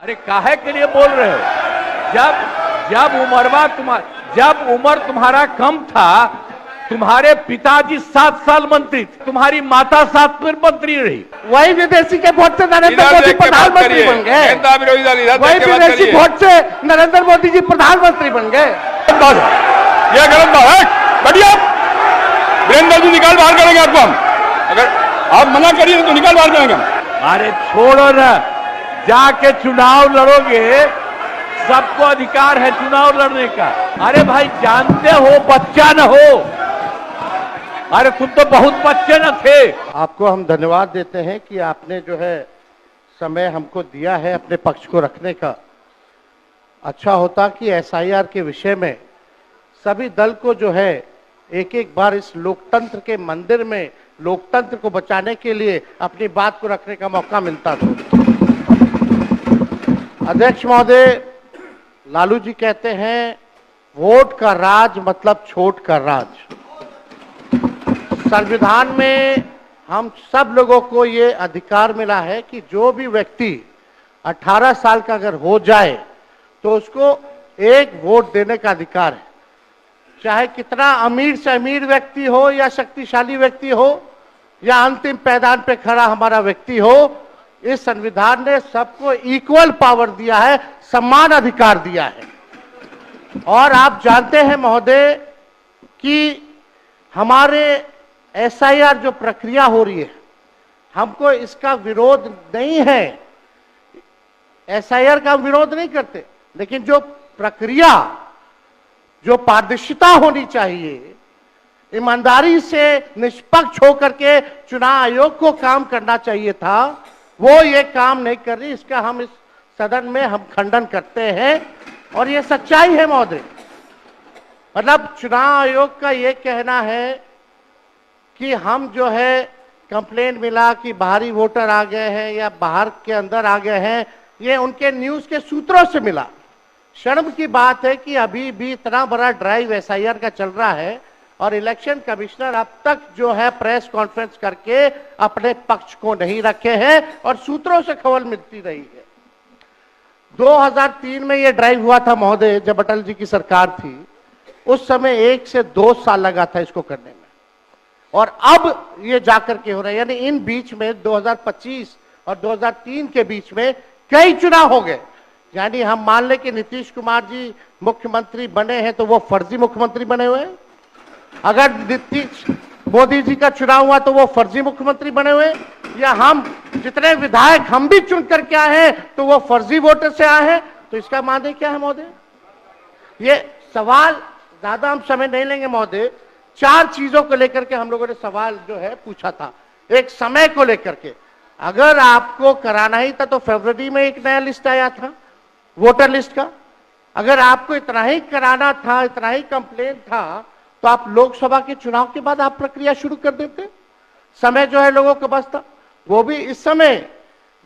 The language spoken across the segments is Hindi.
अरे काहे के लिए बोल रहे हो? जब उम्र तुम्हारा कम था, तुम्हारे पिताजी 7 साल मंत्री थे, तुम्हारी माता 7 फिर मंत्री रही। वही विदेशी के वोट से नरेंद्र मोदी प्रधानमंत्री बन गए। वही विदेशी वोट से नरेंद्र मोदी जी प्रधानमंत्री बन गए। यह गलत बात है। बढ़िया वीरेंद्र जी निकाल बाहर करेंगे आपको हम, अगर आप मना करिए तो निकाल बाहर करेंगे हम। अरे छोड़ो ना, जाके चुनाव लड़ोगे, सबको अधिकार है चुनाव लड़ने का। अरे भाई जानते हो बच्चा न हो, अरे तुम तो बहुत बच्चे न थे। आपको हम धन्यवाद देते हैं कि आपने जो है समय हमको दिया है अपने पक्ष को रखने का। अच्छा होता कि एसआईआर के विषय में सभी दल को जो है एक एक बार इस लोकतंत्र के मंदिर में लोकतंत्र को बचाने के लिए अपनी बात को रखने का मौका मिलता था। अध्यक्ष महोदय, लालू जी कहते हैं वोट का राज मतलब छोट का राज। संविधान में हम सब लोगों को ये अधिकार मिला है कि जो भी व्यक्ति 18 साल का अगर हो जाए तो उसको एक वोट देने का अधिकार है, चाहे कितना अमीर से अमीर व्यक्ति हो या शक्तिशाली व्यक्ति हो या अंतिम पैदान पे खड़ा हमारा व्यक्ति हो। इस संविधान ने सबको इक्वल पावर दिया है, समान अधिकार दिया है। और आप जानते हैं महोदय कि हमारे एसआईआर जो प्रक्रिया हो रही है, हमको इसका विरोध नहीं है, एसआईआर का विरोध नहीं करते, लेकिन जो प्रक्रिया, जो पारदर्शिता होनी चाहिए, ईमानदारी से निष्पक्ष होकर के चुनाव आयोग को काम करना चाहिए था, वो ये काम नहीं कर रही। इसका हम इस सदन में हम खंडन करते हैं और ये सच्चाई है महोदय। मतलब चुनाव आयोग का ये कहना है कि हम जो है कंप्लेंट मिला कि बाहरी वोटर आ गए हैं या बाहर के अंदर आ गए हैं, ये उनके न्यूज के सूत्रों से मिला। शर्म की बात है कि अभी भी इतना बड़ा ड्राइव एसआईआर का चल रहा है और इलेक्शन कमिश्नर अब तक जो है प्रेस कॉन्फ्रेंस करके अपने पक्ष को नहीं रखे हैं और सूत्रों से खबर मिलती रही है। 2003 में ये ड्राइव हुआ था महोदय, जब अटल जी की सरकार थी, उस समय 1 से 2 साल लगा था इसको करने में, और अब ये जाकर के हो रहा है। यानी इन बीच में 2025 और 2003 के बीच में कई चुनाव हो गए। यानी हम मान लें कि नीतीश कुमार जी मुख्यमंत्री बने हैं तो वो फर्जी मुख्यमंत्री बने हुए हैं। अगर नीतीश मोदी जी का चुनाव हुआ तो वो फर्जी मुख्यमंत्री बने हुए, या हम जितने विधायक हम भी चुन करके आए हैं तो वो फर्जी वोटर से आए हैं। तो इसका माने क्या है महोदय? ये सवाल ज्यादा हम समय नहीं लेंगे महोदय। 4 चीजों को लेकर के हम लोगों ने सवाल जो है पूछा था। एक समय को लेकर के, अगर आपको कराना ही था तो फरवरी में एक नया लिस्ट आया था वोटर लिस्ट का। अगर आपको इतना ही कराना था, इतना ही कंप्लेंट था, तो आप लोकसभा के चुनाव के बाद आप प्रक्रिया शुरू कर देते। समय जो है लोगों के पास था, वो भी इस समय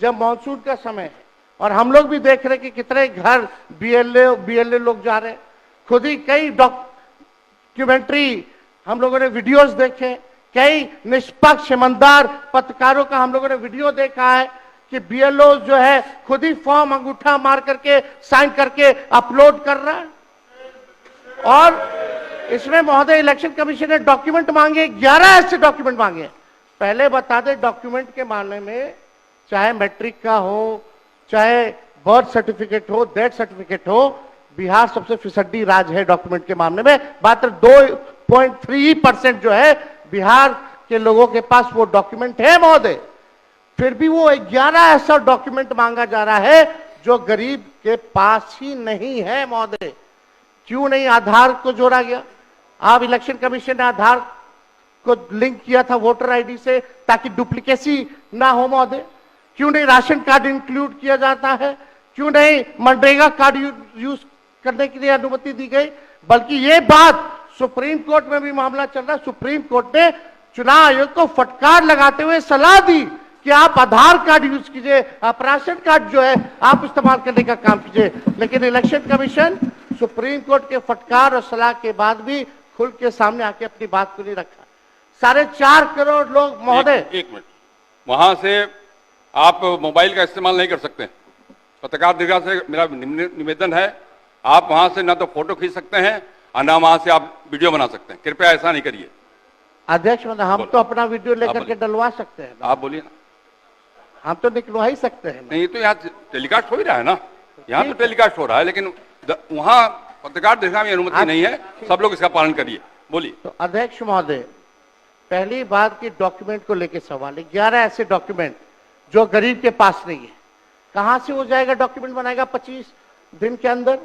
जब मानसून का समय है और हम लोग भी देख रहे कि कितने घर बीएलए लोग जा रहे हैं। खुद ही कई डॉक्यूमेंट्री हम लोगों ने वीडियोस देखे, कई निष्पक्ष ईमानदार पत्रकारों का हम लोगों ने वीडियो देखा है कि बीएलओ जो है खुद ही फॉर्म अंगूठा मार करके साइन करके अपलोड कर रहा है। और इसमें महोदय इलेक्शन कमीशन ने डॉक्यूमेंट मांगे, 11 ऐसे डॉक्यूमेंट मांगे। पहले बता दें, डॉक्यूमेंट के मामले में चाहे मैट्रिक का हो, चाहे बर्थ सर्टिफिकेट हो, डेथ सर्टिफिकेट हो, बिहार सबसे फिसड्डी राज्य है डॉक्यूमेंट के मामले में। मात्र 2.3% जो है बिहार के लोगों के पास वो डॉक्यूमेंट है महोदय। फिर भी वो 11 ऐसा डॉक्यूमेंट मांगा जा रहा है जो गरीब के पास ही नहीं है महोदय। क्यों नहीं आधार को जोड़ा गया? आप इलेक्शन कमीशन ने आधार को लिंक किया था वोटर आईडी से ताकि डुप्लीकेसी ना हो महोदय। क्यों नहीं राशन कार्ड इंक्लूड किया जाता है? क्यों नहीं मनरेगा कार्ड यूज करने के लिए अनुमति दी गई? बल्कि ये बात सुप्रीम कोर्ट में भी मामला चल रहा है। सुप्रीम कोर्ट ने चुनाव आयोग को फटकार लगाते हुए सलाह दी कि आप आधार कार्ड यूज कीजिए, आप राशन कार्ड जो है आप इस्तेमाल करने का काम कीजिए। लेकिन इलेक्शन कमीशन सुप्रीम कोर्ट के फटकार और सलाह के बाद भी खुल के सामने आके अपनी बात को नहीं रखा। 4.5 करोड़ लोग महोदय। एक मिनट, वहां से आप मोबाइल का इस्तेमाल नहीं कर सकते। पत्रकार दीर्घा से मेरा निवेदन है, आप वहां से ना तो फोटो खींच सकते हैं और ना वहां से आप वीडियो बना सकते हैं। कृपया ऐसा नहीं करिए। अध्यक्ष महोदय, हम तो अपना वीडियो लेकर के डलवा सकते हैं। आप बोलिए ना। हम तो निकलवा ही सकते हैं। नहीं, तो यहाँ टेलीकास्ट हो ही रहा है ना, यहाँ तो टेलीकास्ट हो रहा है, लेकिन वहां पत्रकार दीर्घा में अनुमति नहीं है। सब लोग इसका पालन करिए। बोलिए। तो अध्यक्ष महोदय, पहली बात की डॉक्यूमेंट को लेकर सवाल है। 11 ऐसे डॉक्यूमेंट जो गरीब के पास नहीं है, कहां से हो जाएगा? डॉक्यूमेंट बनाएगा 25 दिन के अंदर?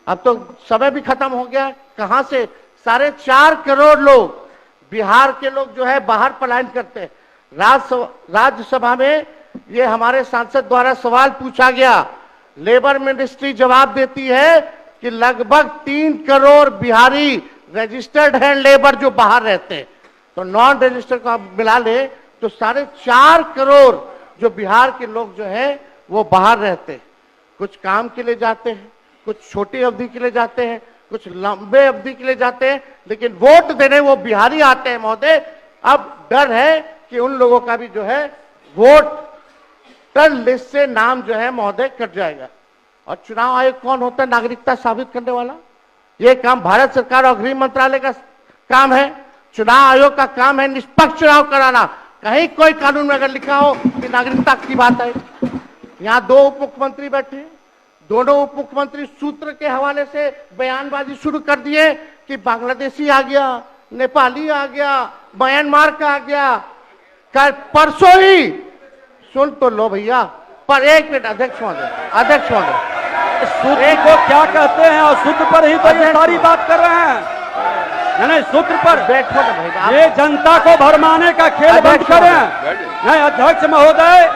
अब तो समय भी खत्म हो गया। कहां से? 4.5 करोड़ लोग, बिहार के लोग जो है बाहर पलायन करते हैं। राज्यसभा में ये हमारे सांसद द्वारा सवाल पूछा गया, लेबर मिनिस्ट्री जवाब देती है कि लगभग 3 करोड़ बिहारी रजिस्टर्ड हैं लेबर जो बाहर रहते हैं। तो नॉन रजिस्टर्ड को आप मिला ले तो 4.5 करोड़ जो बिहार के लोग जो है वो बाहर रहते हैं। कुछ काम के लिए जाते हैं, कुछ छोटी अवधि के लिए जाते हैं, कुछ लंबे अवधि के लिए जाते हैं, लेकिन वोट देने वो बिहारी आते हैं महोदय। अब डर है कि उन लोगों का भी जो है वोटर लिस्ट से नाम जो है महोदय कट जाएगा। और चुनाव आयोग कौन होता है? नागरिकता साबित करने वाला। ये काम भारत सरकार और गृह मंत्रालय का काम है। चुनाव आयोग का काम है निष्पक्ष चुनाव कराना। कहीं कोई कानून में अगर लिखा हो कि नागरिकता की बात है। यहाँ 2 उप मुख्यमंत्री बैठे, दोनों उप मुख्यमंत्री सूत्र के हवाले से बयानबाजी शुरू कर दिए कि बांग्लादेशी आ गया, नेपाली आ गया, म्यांमार का आ गया। कल परसों ही सुन तो लो भैया, पर 1 मिनट अध्यक्ष महोदय, सूत्र को क्या कहते हैं? और सूत्र पर ही तो ये सारी बात कर रहे हैं। नहीं, सूत्र पर बैठो ना भाई। ये जनता को भरमाने का खेल बंद करें। नहीं अध्यक्ष महोदय,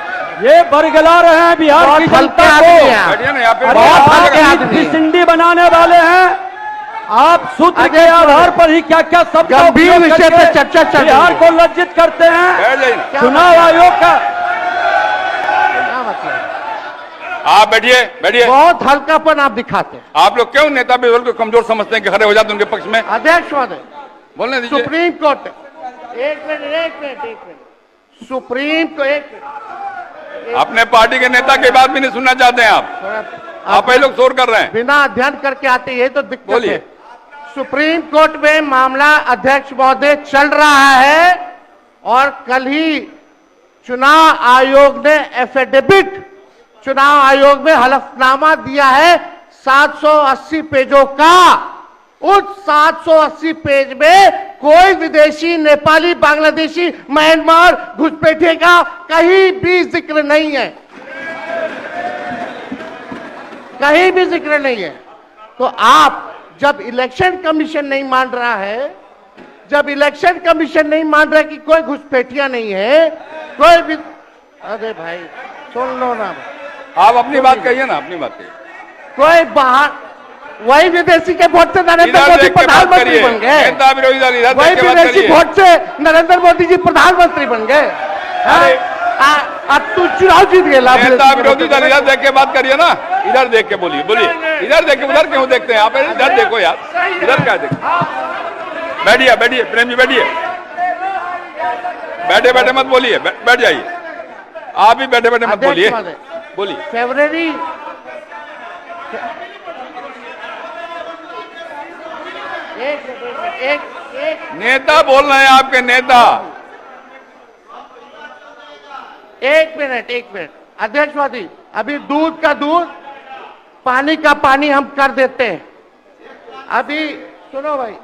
ये बरगला रहे हैं बिहार की जनता को। भिसिंडी बनाने वाले हैं आप। सूत्र के आधार पर ही क्या क्या सब गंभीर विषय पर चर्चा चल रही है। बिहार को लज्जित करते हैं। चुनाव आयोग का आप बैठिए। बहुत हल्कापन आप दिखाते हैं। आप लोग क्यों नेता विरोध को कमजोर समझते हैं कि खड़े हो जाते हैं उनके पक्ष में? अध्यक्ष महोदय, बोलने दीजिए। सुप्रीम कोर्ट, एक मिनट, सुप्रीम को अपने पार्टी के नेता की बात भी नहीं सुनना चाहते हैं आप ही लोग शोर कर रहे हैं। बिना अध्ययन करके आते, ये तो दिक्कत है। बोलिए। सुप्रीम कोर्ट में मामला अध्यक्ष महोदय चल रहा है और कल ही चुनाव आयोग ने एफिडेविट, चुनाव आयोग में हलफनामा दिया है 780 पेजों का। उस 780 पेज में कोई विदेशी, नेपाली, बांग्लादेशी, म्यांमार, घुसपैठिए का कहीं भी जिक्र नहीं है, कहीं भी जिक्र नहीं है। तो आप जब इलेक्शन कमीशन नहीं मान रहा है, जब इलेक्शन कमीशन नहीं मान रहा है कि कोई घुसपैठिया नहीं है, कोई भी, अरे भाई सुन लो ना, आप अपनी बात कहिए ना, अपनी बात कहिए। कोई बाहर, वही विदेशी के वोट से नरेंद्र मोदी प्रधानमंत्री बन गए। वही विदेशी वोट से नरेंद्र मोदी जी प्रधानमंत्री बन गए। तू चुनाव जीत गए। नेता विरोधी दल इधर देख के बात करिए ना, इधर देख के बोलिए। इधर देख के, उधर क्यों देखते हैं आप? इधर देखो यार, इधर क्या देखते? बैठिए प्रेम जी, बैठिए। बैठे मत बोलिए, बैठ जाइए। आप भी बैठे मत बोलिए। फरवरी एक नेता बोल रहे हैं, आपके नेता। एक मिनट अध्यक्ष महोदय, अभी दूध का दूध, पानी का पानी हम कर देते हैं। अभी सुनो भाई,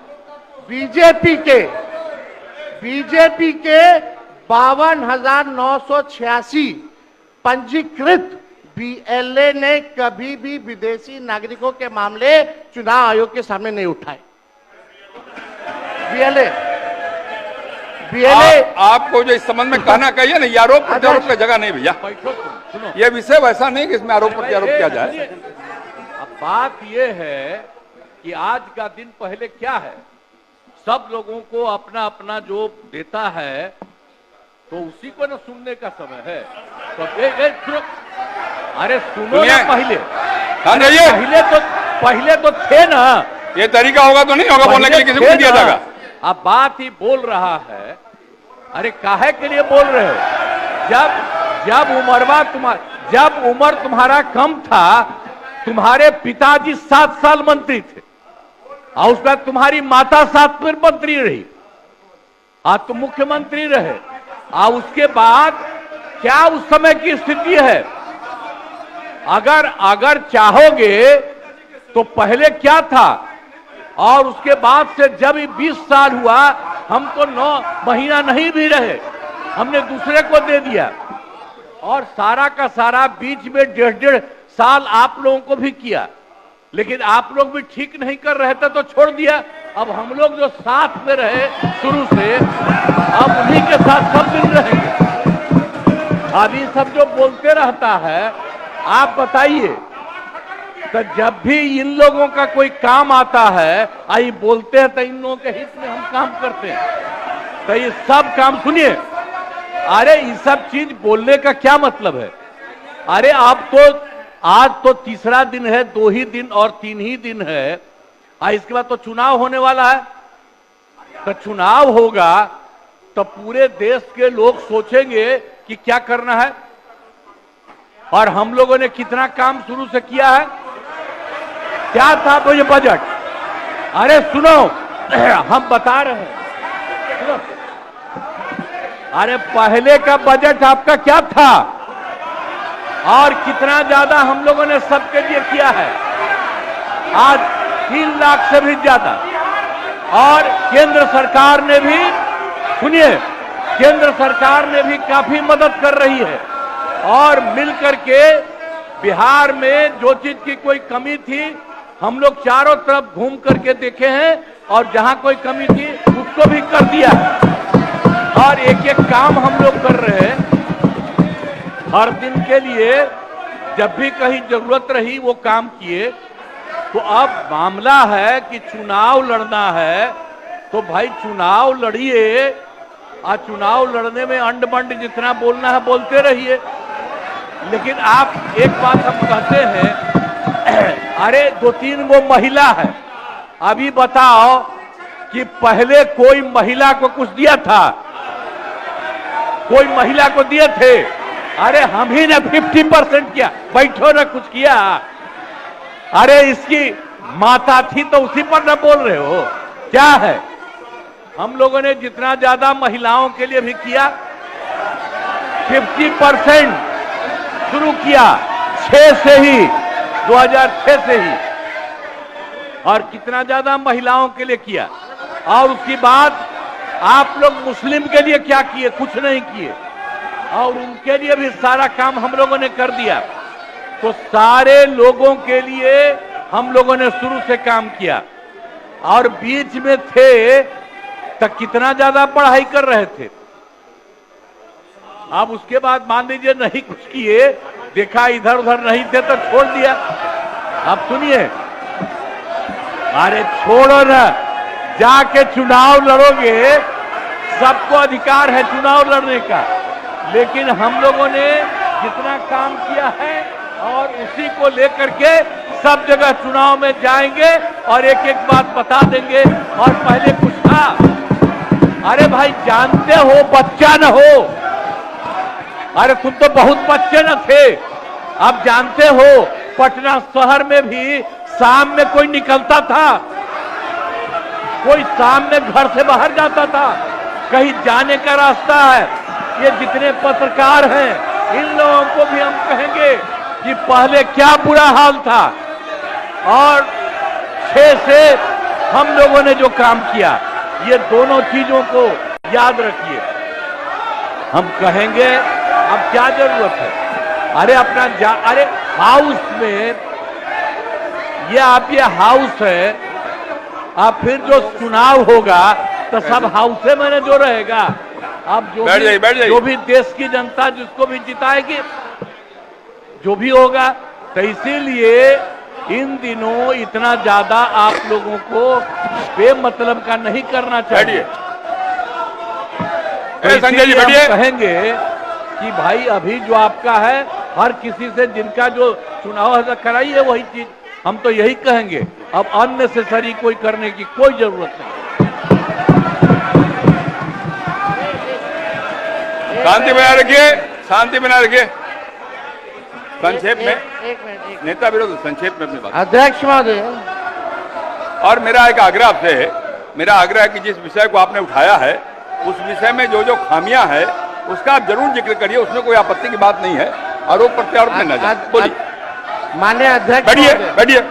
बीजेपी के 52,986 पंजीकृत बीएलए ने कभी भी विदेशी नागरिकों के मामले चुनाव आयोग के सामने नहीं उठाए। बीएलए आपको जो इस संबंध में कहना कहिए ना, ये आरोप प्रत्यारोप का जगह नहीं भैया। ये विषय वैसा नहीं कि इसमें आरोप प्रत्यारोप किया जाए। अब बात ये है कि आज का दिन पहले क्या है, सब लोगों को अपना अपना जो देता है तो उसी को ना सुनने का समय है। तो अरे सुनो ना, पहले तो थे ना। ये तरीका होगा तो नहीं होगा बोलने के लिए, किसी को दिया जाएगा। अब बात ही बोल रहा है। अरे काहे के लिए बोल रहे हो? जब उम्र तुम्हारा कम था, तुम्हारे पिताजी 7 साल मंत्री थे और उसके बाद तुम्हारी माता 7 फिर मंत्री रही, आज तुम मुख्यमंत्री रहे। और उसके बाद क्या उस समय की स्थिति है? अगर चाहोगे तो पहले क्या था और उसके बाद से जब 20 साल हुआ, हम तो 9 महीना नहीं भी रहे, हमने दूसरे को दे दिया और सारा का सारा बीच में 1.5 साल आप लोगों को भी किया, लेकिन आप लोग भी ठीक नहीं कर रहे थे तो छोड़ दिया। अब हम लोग जो साथ में रहे शुरू से, अब उन्हीं के साथ सब दिन रहेंगे। अभी सब जो बोलते रहता है, आप बताइए, तो जब भी इन लोगों का कोई काम आता है, आई बोलते हैं तो इन लोगों के हित में हम काम करते हैं। तो ये सब काम सुनिए, अरे ये सब चीज बोलने का क्या मतलब है? अरे आप तो आज तो तीसरा दिन है, 2 ही दिन और 3 ही दिन है, इसके बाद तो चुनाव होने वाला है। तो चुनाव होगा तो पूरे देश के लोग सोचेंगे कि क्या करना है, और हम लोगों ने कितना काम शुरू से किया है। क्या था वो ये बजट? अरे सुनो, हम बता रहे हैं, सुनो। अरे पहले का बजट आपका क्या था और कितना ज्यादा हम लोगों ने सबके लिए किया है? आज 3 लाख से भी ज्यादा। और केंद्र सरकार ने भी, सुनिए, केंद्र सरकार ने भी काफी मदद कर रही है और मिलकर के बिहार में जो चीज की कोई कमी थी, हम लोग चारों तरफ घूम करके देखे हैं और जहां कोई कमी थी उसको भी कर दिया और एक एक काम हम लोग कर रहे हैं हर दिन के लिए। जब भी कहीं जरूरत रही वो काम किए। तो अब मामला है कि चुनाव लड़ना है तो भाई चुनाव लड़िए, और चुनाव लड़ने में अंड बंड जितना बोलना है बोलते रहिए। लेकिन आप एक बात हम कहते हैं, अरे 2-3 वो महिला है, अभी बताओ कि पहले कोई महिला को कुछ दिया था? कोई महिला को दिए थे? अरे हम ही ने 50% किया, बैठो ना कुछ किया। अरे इसकी माता थी तो उसी पर ना बोल रहे हो? क्या है, हम लोगों ने जितना ज्यादा महिलाओं के लिए भी किया, 50% शुरू किया 6 से ही, 2006 से ही, और कितना ज्यादा महिलाओं के लिए किया। और उसके बाद आप लोग मुस्लिम के लिए क्या किए? कुछ नहीं किए, और उनके लिए भी सारा काम हम लोगों ने कर दिया। तो सारे लोगों के लिए हम लोगों ने शुरू से काम किया, और बीच में थे तो कितना ज्यादा पढ़ाई कर रहे थे। अब उसके बाद मान लीजिए नहीं कुछ किए, देखा इधर उधर नहीं थे तो छोड़ दिया। अब सुनिए, अरे छोड़ो ना, जाके चुनाव लड़ोगे, सबको अधिकार है चुनाव लड़ने का। लेकिन हम लोगों ने जितना काम किया है और उसी को लेकर के सब जगह चुनाव में जाएंगे और एक एक बात बता देंगे। और पहले कुछ था, अरे भाई जानते हो बच्चा न हो, अरे तुम तो बहुत बच्चे न थे। अब जानते हो पटना शहर में भी शाम में कोई निकलता था, कोई शाम में घर से बाहर जाता था, कहीं जाने का रास्ता है। ये जितने पत्रकार हैं इन लोगों को भी हम कहेंगे कि पहले क्या बुरा हाल था, और 6 से हम लोगों ने जो काम किया, ये दोनों चीजों को याद रखिए। हम कहेंगे अब क्या जरूरत है, अरे अपना अरे हाउस में ये हाउस है, अब फिर जो चुनाव होगा तो सब हाउसे में जो रहेगा। अब जो भी देश की जनता जिसको भी जिताएगी, जो भी होगा। तो इसीलिए इन दिनों इतना ज्यादा आप लोगों को बेमतलब का नहीं करना चाहिए। संजय जी हम कहेंगे कि भाई अभी जो आपका है, हर किसी से जिनका जो चुनाव है कराइए वही चीज। हम तो यही कहेंगे, अब अननेसेसरी कोई करने की कोई जरूरत नहीं। शांति बनाए रखिए, शांति बनाए रखिए। संक्षेप में एक मिनट। नेता विरोध संक्षेप में अपनी बात। अध्यक्ष महोदय, और मेरा एक आग्रह आपसे है, मेरा आग्रह है कि जिस विषय को आपने उठाया है उस विषय में जो जो खामियां है उसका आप जरूर जिक्र करिए, उसमें कोई आपत्ति की बात नहीं है। आरोप प्रत्यारोप में न जाए। बोलिए। माननीय अध्यक्ष बैठिए महोदय। बैठिए।